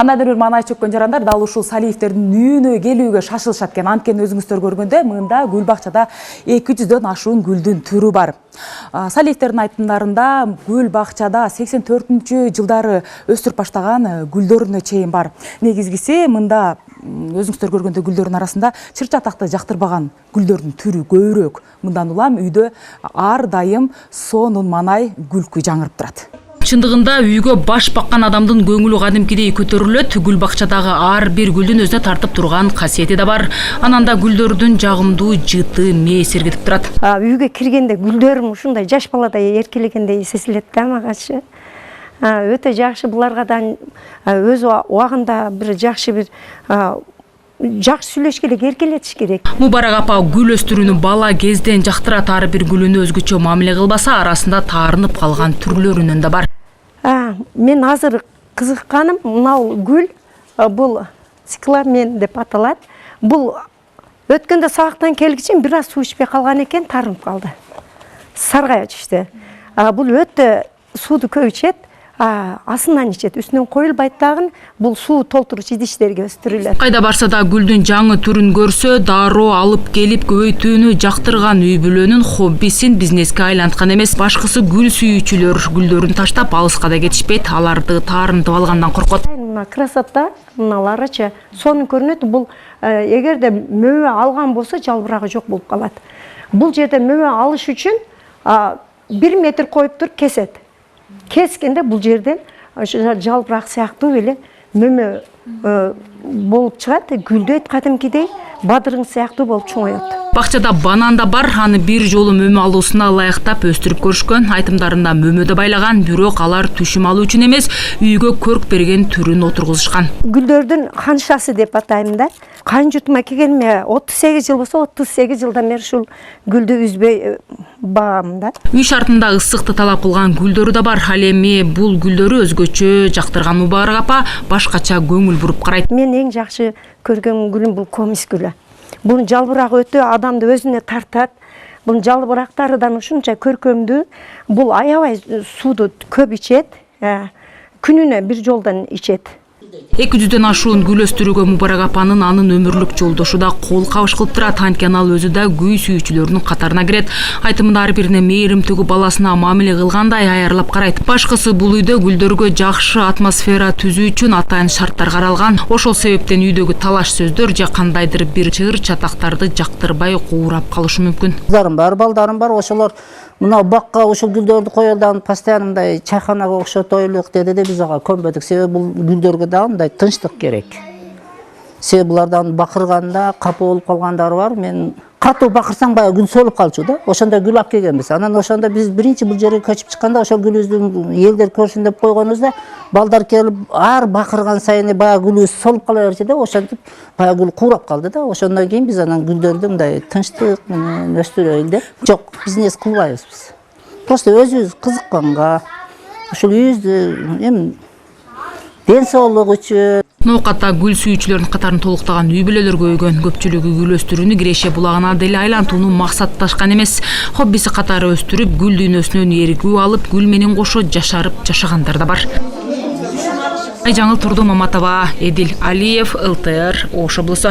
Кандайдыр бир маанай чөккөн жарандар дал ушул Салиевтердин үйүнө келүүгө шашылышат экен. Анткени өзүңүздөр көргөндө мында гүл бакчада 200дөн ашуун гүлдүн түрү бар. Салиевтердин айтымдарында гүл бакчада 84-жылдары өстүрүп баштаган гүлдөрүнө чейин бар. Негизгиси мында өзүңүздөр көргөндө гүлдөрдүн арасында чыр чатакты жактырбаган гүлдөрдүн түрү көбүрөөк. Мындан улам үйдө ар дайым сонун маанай күлкү жаңырып турат. Чындыгында үйгө баш баккан адамдын көңүлү кадимкидей көтөрүлөт. Гүл бакчадагы ар бир гүлдүн өзүнө тартып турган касиети да бар. Анан да гүлдөрдүн жагымдуу жыты мээ сергитип турат. Үйгө киргенде гүлдөрүм ушундай жаш баладай эркелегендей сезилет да магачы. Өтө жакшы, буларга да өз убагында бир жакшы жакшы сүйлөшкеле эркелетиш керек. Мубарак апа гүл өстүрүүнү бала кезден жактырат. Ар бир гүлүнө өзгөчө мамиле кылбаса, арасында таарынып калган түрлөрүнөн да бар. Мен азыр кызыкканым мынау гүл, бул цикламен деп аталат. Бул өткөндө сабактан келгиче бир аз суу ичпей калган экен, тарынып калды. Саргая түштү. Бул өтө сууду көп ичет. Асынан ичет, үстүнөн коюлбайт дагы. Бул суу толтуруучу идиштерге өстүрүлөт. Кайда барса да гүлдүн жаңы түрүн көрсө, дароо алып келип көбөйтүүнү жактырган үй бүлөнүн хоббисин бизнеске айланткан эмес. Башкысы гүл сүйүүчүлөр гүлдөрүн таштап алыска да кетишпейт, аларды таарынтып алгандан коркот. Мына красота, мыналарычы сонун көрүнөт. Бул эгерде мөбө алган болсо жалбырагы жок болуп калат. Бул жерде мөбө алыш үчүн 1 метр коюп туруп кесет. Кескенде бул жерден жалбырак сыяктуу эле мөмө болуп чыгат, гүлдөйт кадимкидей, бадырың сыяктуу болуп чоңоет. Бакчада банан да бар, аны бир жолу мөмө алуусуна ылайыктап өстүрүп көрүшкөн. Айтымдарында мөмөдө байлаган, бирок алар түшүм алуу үчүн эмес, үйгө көрк берген түрүн отургузушкан. Гүлдөрдүн каншасы деп атайм да. Кайын-журтума келгениме 38 жыл болсо, 38 жылдан бери ушул гүлдү үзбөй багам да. Үй шартында ысыкты талап кылган гүлдөрү да бар. Ал эми бул гүлдөрү өзгөчө жактырган Мубарак апа башкача көңүл буруп карайт. Мен эң жакшы көргөн гүлүм бул комис гүлү. Бунун жалбырагы өтө адамды өзүнө тартат. Бунун жалбырактарыдан ушунча көркөмдүү. Бул аябай сууду көп ичет. Күнүнө бир жолдон ичет. 200дөн ашуун гүл өстүрүүгө Мубарак апанын анын өмүрлүк жолдошу да кол кабыш кылып турат. Анткени ал өзү да гүл сүйүүчүлөрдүн катарына кирет. Айтымында ар бирине мээримтүгү баласына мамиле кылгандай аярлап карайт. Башкысы бул үйдө гүлдөргө жакшы атмосфера түзүү үчүн атайын шарттар каралган. Ошол себептен үйдөгү талаш сөздөр же кандайдыр бир чыр чатактарды жактырбай куурап калышы мүмкүн. Кыздарым бар, балдарым бар, ошолор мына бакка ушул гүлдөрдү коелдан постоянно мындай чайханага окшотойлук деди де биз ага көнбөдүк. Себеби бул гүлдөргө да мындай тынчтык керек. Себеби булардан бакырганда капа болуп калгандары бар. Мен катуу бакырсаң баягы гүл солуп калчу да. Ошондой гүл алып келгенбиз. Анан ошондо биз биринчи бул жерге көчүп чыкканда ошол гүлүбүздү элдер көрсүн деп койгонубузда балдар келип ар бакырган сайын баягы гүлүбүз солуп кала берчү да. Ошентип баягы гүл куурап калды да. Ошондон кийин биз анан гүлдөрдү мындай тынчтык менен өстүрөлү деп жок, бизнес кылбайбыз биз. Просто өзүбүз кызыкканга ушул үйүбүздү эми ден соолук үчүн. Ноокатта гүл сүйүүчүлөрдүн катарын толуктаган үй бүлөлөр көбөйгөн. Көпчүлүгү гүл өстүрүүнү Киреше булагына деле айлантууну максатташкан эмес. Хоббиси катары өстүрүп, гүл дүйнөсүнөн эргүү алып, гүл менен кошо жашарып жашагандар да бар. Айжаңыл Турду Маматова, Эдил Алиев, ЛТР, Ош облусу.